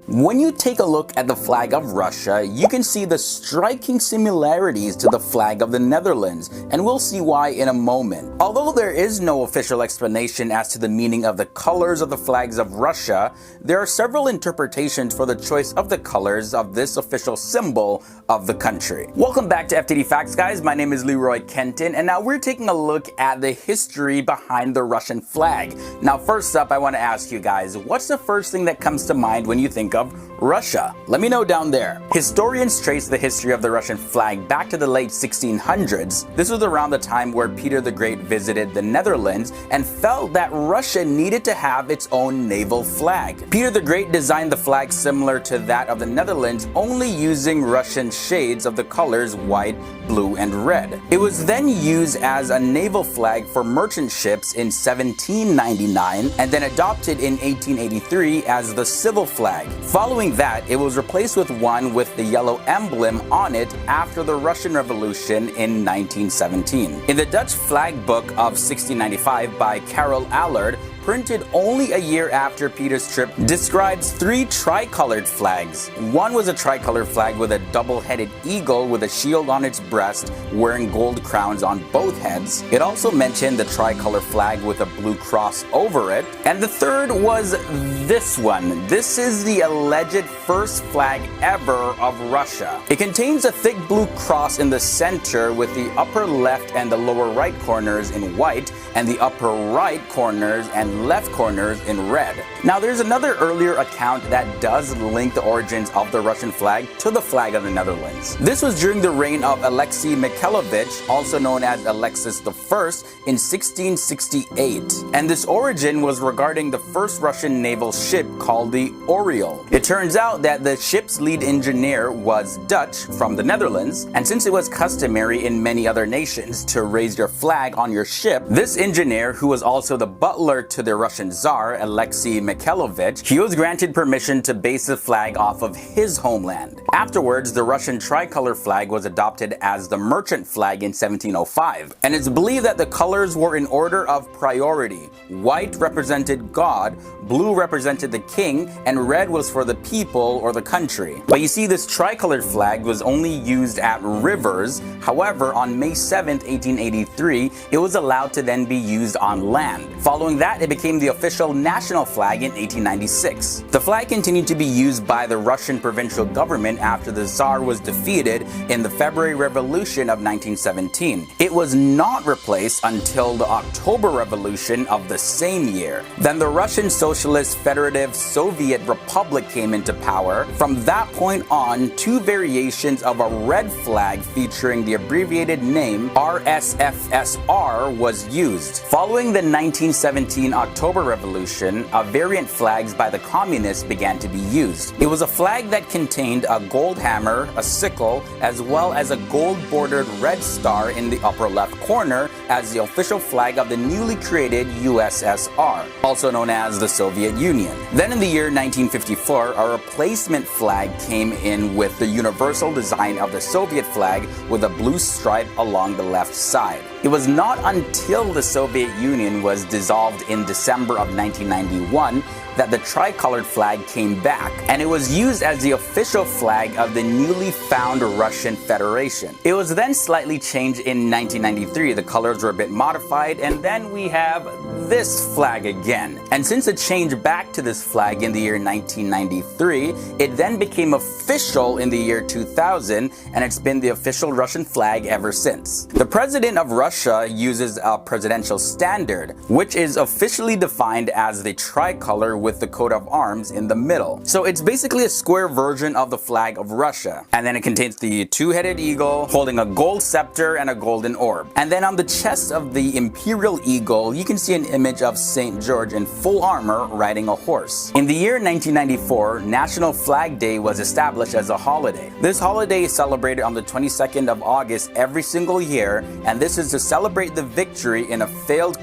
When you take a look at the flag of Russia, you can see the striking similarities to the flag of the Netherlands, and we'll see why in a moment. Although there is no official explanation as to the meaning of the colors of the flags of Russia, there are several interpretations for the choice of the colors of this official symbol of the country. Welcome back to FTD Facts, guys. My name is Leroy Kenton, and now we're taking a look at the history behind the Russian flag. Now, first up, I want to ask you guys, what's the first thing that comes to mind when you think of Russia? Let me know down there. Historians trace the history of the Russian flag back to the late 1600s. This was around the time where Peter the Great visited the Netherlands and felt that Russia needed to have its own naval flag. Peter the Great designed the flag similar to that of the Netherlands, only using Russian shades of the colors white, blue, and red. It was then used as a naval flag for merchant ships in 1799 and then adopted in 1883 as the civil flag. Following that, it was replaced with one with the yellow emblem on it after the Russian Revolution in 1917. In the Dutch flag book of 1695 by Karel Allard, printed only a year after Peter's trip, describes three tricolored flags. One was a tricolor flag with a double-headed eagle with a shield on its breast, wearing gold crowns on both heads. It also mentioned the tricolor flag with a blue cross over it. And the third was this one. This is the alleged first flag ever of Russia. It contains a thick blue cross in the center with the upper left and the lower right corners in white and the upper right corners and left corners in red. Now, there's another earlier account that does link the origins of the Russian flag to the flag of the Netherlands. This was during the reign of Alexei Mikhailovich, also known as Alexis I, in 1668. And this origin was regarding the first Russian naval ship called the Oriole. It turns out that the ship's lead engineer was Dutch from the Netherlands, and since it was customary in many other nations to raise your flag on your ship, this engineer, who was also the butler to the Russian Tsar, Alexei Mikhailovich, he was granted permission to base the flag off of his homeland. Afterwards, the Russian tricolor flag was adopted as the merchant flag in 1705, and it's believed that the colors were in order of priority. White represented God, blue represented the king, and red was for the people or the country. But you see, this tricolored flag was only used at rivers. However, on May 7th, 1883, it was allowed to then be used on land. Following that, it became the official national flag in 1896. The flag continued to be used by the Russian provincial government after the Tsar was defeated in the February Revolution of 1917. It was not replaced until the October Revolution of the same year. Then the Russian Socialist Federative Soviet Republic came into power. From that point on, two variations of a red flag featuring the abbreviated name RSFSR was used. Following the 1917 October Revolution, variant flags by the communists began to be used. It was a flag that contained a gold hammer, a sickle, as well as a gold-bordered red star in the upper left corner as the official flag of the newly created USSR, also known as the Soviet Union. Then in the year 1954, a replacement flag came in with the universal design of the Soviet flag with a blue stripe along the left side. It was not until the Soviet Union was dissolved in December of 1991 that the tricolored flag came back, and it was used as the official flag of the newly found Russian Federation. It was then slightly changed in 1993. The colors were a bit modified, and then we have this flag again. And since it changed back to this flag in the year 1993, it then became official in the year 2000, and it's been the official Russian flag ever since. The president of Russia uses a presidential standard, which is officially defined as the tricolor with the coat of arms in the middle. So it's basically a square version of the flag of Russia. And then it contains the two-headed eagle holding a gold scepter and a golden orb. And then on the chest of the imperial eagle, you can see an image of St. George in full armor riding a horse. In the year 1994, National Flag Day was established as a holiday. This holiday is celebrated on the 22nd of August every single year, and this is to celebrate the victory in a failed